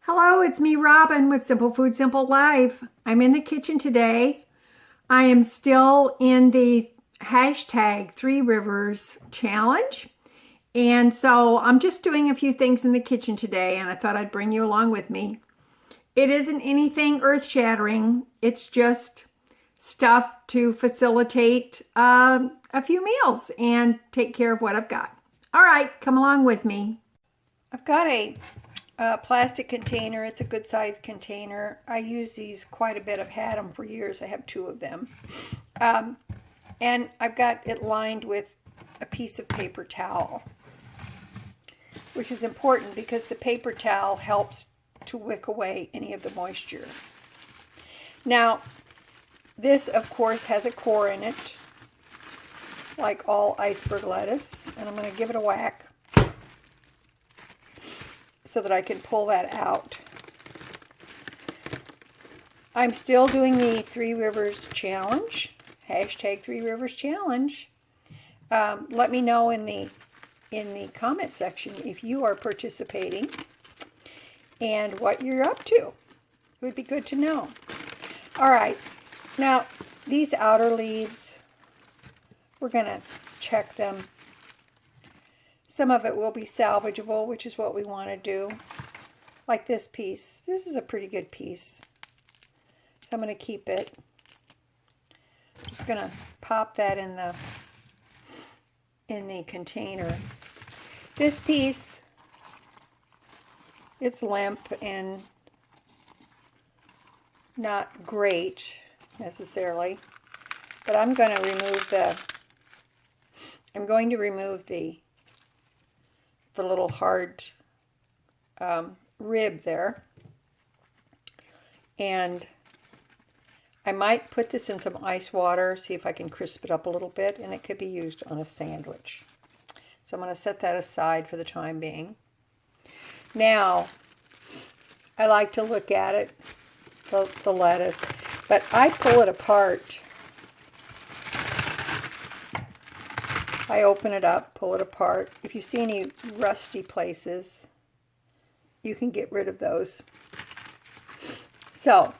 Hello, it's me, Robin, with Simple Food, Simple Life. I'm in the kitchen today. I am still in the hashtag 3Rivers challenge. And so I'm just doing a few things in the kitchen today, and I thought I'd bring you along with me. It isn't anything earth-shattering. It's just stuff to facilitate a few meals and take care of what I've got. All right, come along with me. I've got a plastic container. It's a good sized container. I use these quite a bit. I've had them for years. I have two of them. And I've got it lined with a piece of paper towel, which is important because the paper towel helps to wick away any of the moisture. Now, this, of course, has a core in it, like all iceberg lettuce, and I'm going to give it a whack so that I can pull that out. I'm still doing the 3Rivers challenge, hashtag 3Rivers challenge. Let me know in the comment section if you are participating and what you're up to. It would be good to know. All right, now these outer leaves, we're going to check them. Some of it will be salvageable, which is what we want to do. Like this piece. This is a pretty good piece. So I'm going to keep it. Just going to pop that in the container. This piece, it's limp and not great necessarily, but I'm going to remove the little hard rib there, and I might put this in some ice water, see if I can crisp it up a little bit, and it could be used on a sandwich. So I'm going to set that aside for the time being. Now, I like to look at it, the lettuce, but I pull it apart. I open it up, pull it apart. If you see any rusty places, you can get rid of those. So,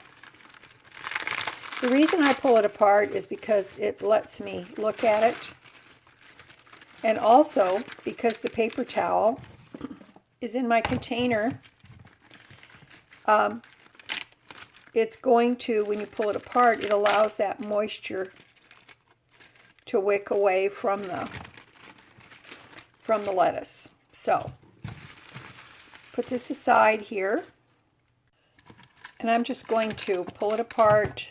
the reason I pull it apart is because it lets me look at it, and also because the paper towel is in my container. It's going to, when you pull it apart, it allows that moisture to wick away from the lettuce. So, put this aside here, and I'm just going to pull it apart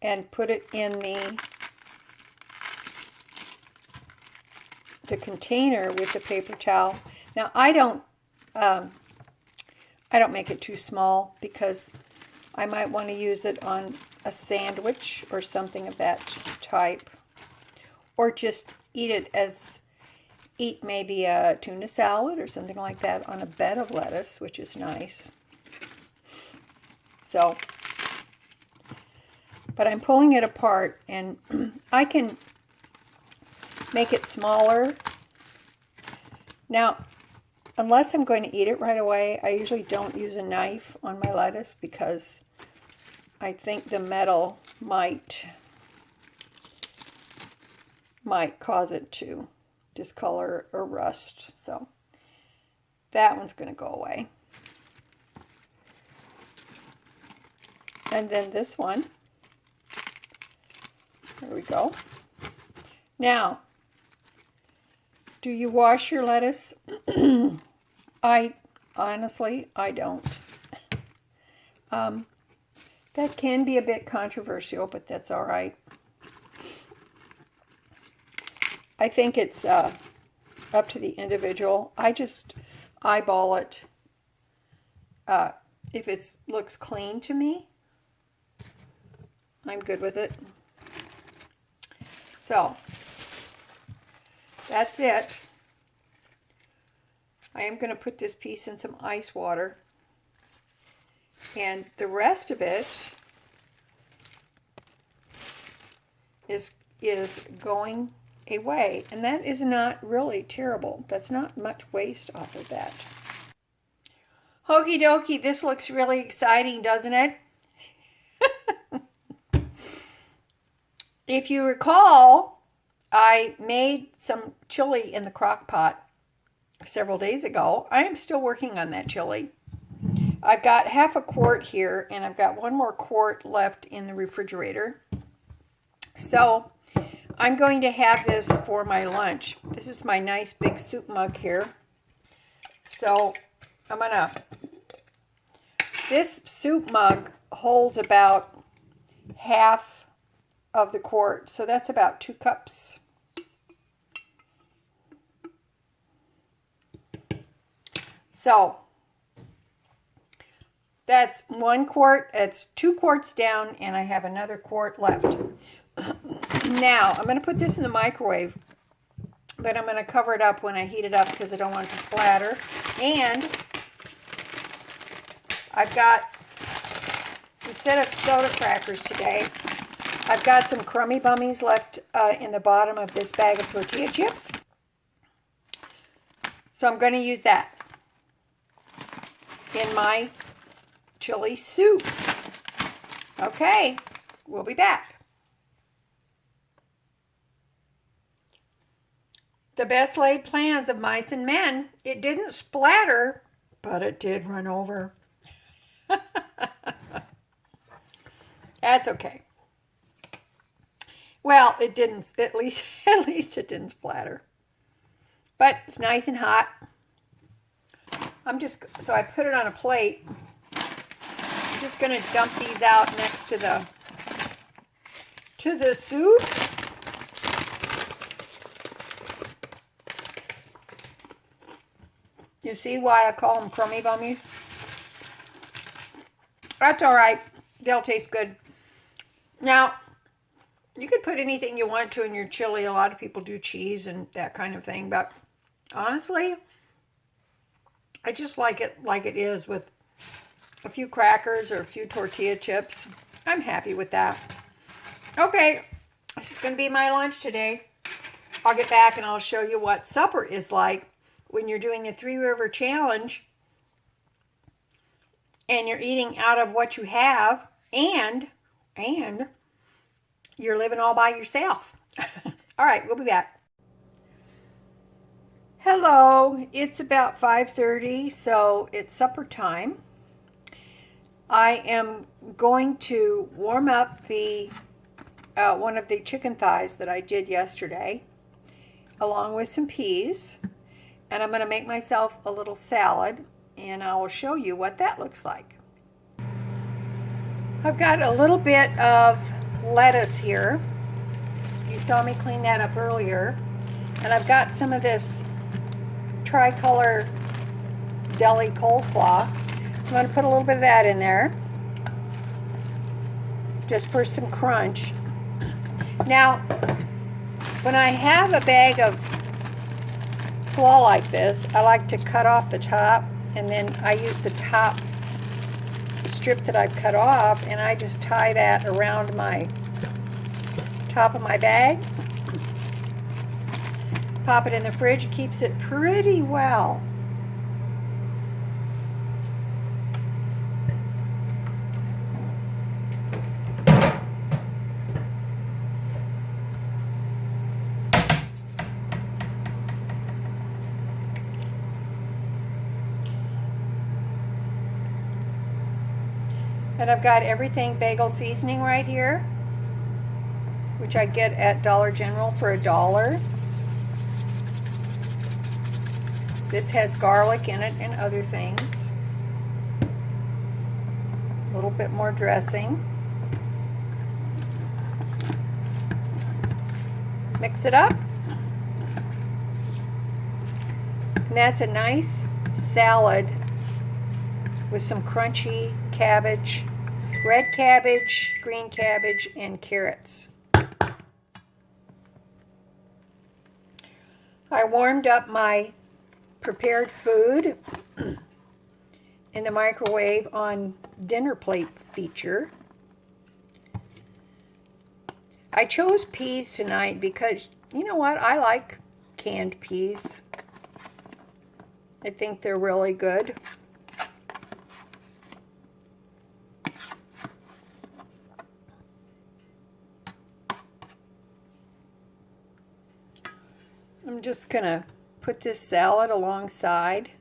and put it in the container with the paper towel. Now, I don't make it too small because I might want to use it on a sandwich or something of that type, or just eat maybe a tuna salad or something like that on a bed of lettuce, which is nice. So, but I'm pulling it apart, and I can make it smaller. Now, unless I'm going to eat it right away, I usually don't use a knife on my lettuce because I think the metal might cause it to discolor or rust. So that one's going to go away. And then this one. There we go. Now, do you wash your lettuce? Honestly, I don't. That can be a bit controversial, but that's all right. I think it's up to the individual. I just eyeball it. If it looks clean to me, I'm good with it. So, that's it. I am going to put this piece in some ice water, and the rest of it is going away, and that is not really terrible. That's not much waste off of that. Okie dokie, this looks really exciting, doesn't it? If you recall, I made some chili in the crock pot several days ago. I am still working on that chili. I've got half a quart here, and I've got 1 more quart left in the refrigerator. So I'm going to have this for my lunch. This is my nice big soup mug here. So I'm gonna, this soup mug holds about half of the quart, so that's about 2 cups. So that's 1 quart, that's 2 quarts down, and I have another quart left. Now, I'm going to put this in the microwave, but I'm going to cover it up when I heat it up because I don't want it to splatter. And I've got, instead of soda crackers today, I've got some crummy bummies left in the bottom of this bag of tortilla chips. So I'm going to use that in my chili soup. Okay, we'll be back. The best laid plans of mice and men. It didn't splatter, but it did run over. That's okay. Well, it didn't, at least it didn't splatter. But it's nice and hot. So I put it on a plate. I'm just going to dump these out next to the soup. You see why I call them crummy bummies? That's all right. They'll taste good. Now, you could put anything you want to in your chili. A lot of people do cheese and that kind of thing, but honestly, I just like it is with a few crackers or a few tortilla chips. I'm happy with that. Okay, this is going to be my lunch today. I'll get back and I'll show you what supper is like when you're doing the 3 River Challenge and you're eating out of what you have and you're living all by yourself. All right, we'll be back. Hello, it's about 5:30, so it's supper time. I am going to warm up the one of the chicken thighs that I did yesterday, along with some peas, and I'm going to make myself a little salad, and I will show you what that looks like. I've got a little bit of lettuce here. You saw me clean that up earlier. And I've got some of this tricolor deli coleslaw. I'm going to put a little bit of that in there, just for some crunch. Now, when I have a bag of slaw like this, I like to cut off the top, and then I use the top strip that I've cut off, and I just tie that around my top of my bag. Pop it in the fridge. It keeps it pretty well. And I've got everything bagel seasoning right here, which I get at Dollar General for $1. This has garlic in it and other things. A little bit more dressing. Mix it up. And that's a nice salad with some crunchy cabbage, red cabbage, green cabbage, and carrots. I warmed up my prepared food in the microwave on dinner plate feature. I chose peas tonight because, you know what, I like canned peas. I think they're really good. just going to put this salad alongside.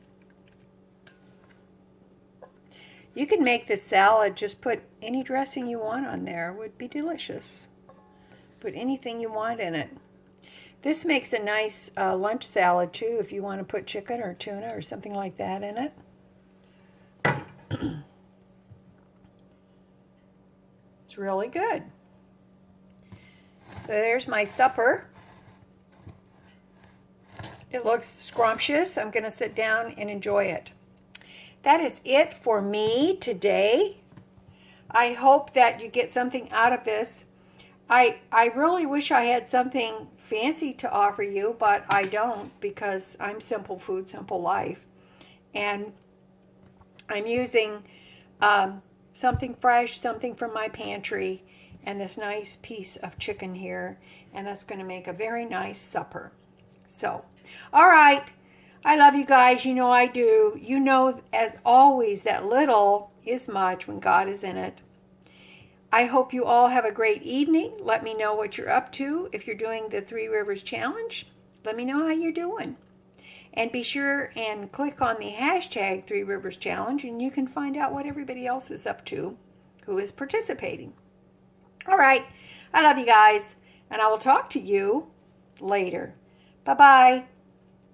You can make this salad, just put any dressing you want on there. It would be delicious. Put anything you want in it. This makes a nice lunch salad too if you want to put chicken or tuna or something like that in it. It's really good. So there's my supper. It looks scrumptious. I'm going to sit down and enjoy it. That is it for me today. I hope that you get something out of this. I really wish I had something fancy to offer you, but I don't, because I'm simple food, simple life. And I'm using something fresh, something from my pantry, and this nice piece of chicken here. And that's going to make a very nice supper. So, all right. I love you guys. You know I do. You know, as always, that little is much when God is in it. I hope you all have a great evening. Let me know what you're up to. If you're doing the Three Rivers Challenge, let me know how you're doing. And be sure and click on the hashtag Three Rivers Challenge, and you can find out what everybody else is up to who is participating. All right. I love you guys, and I will talk to you later. Bye-bye.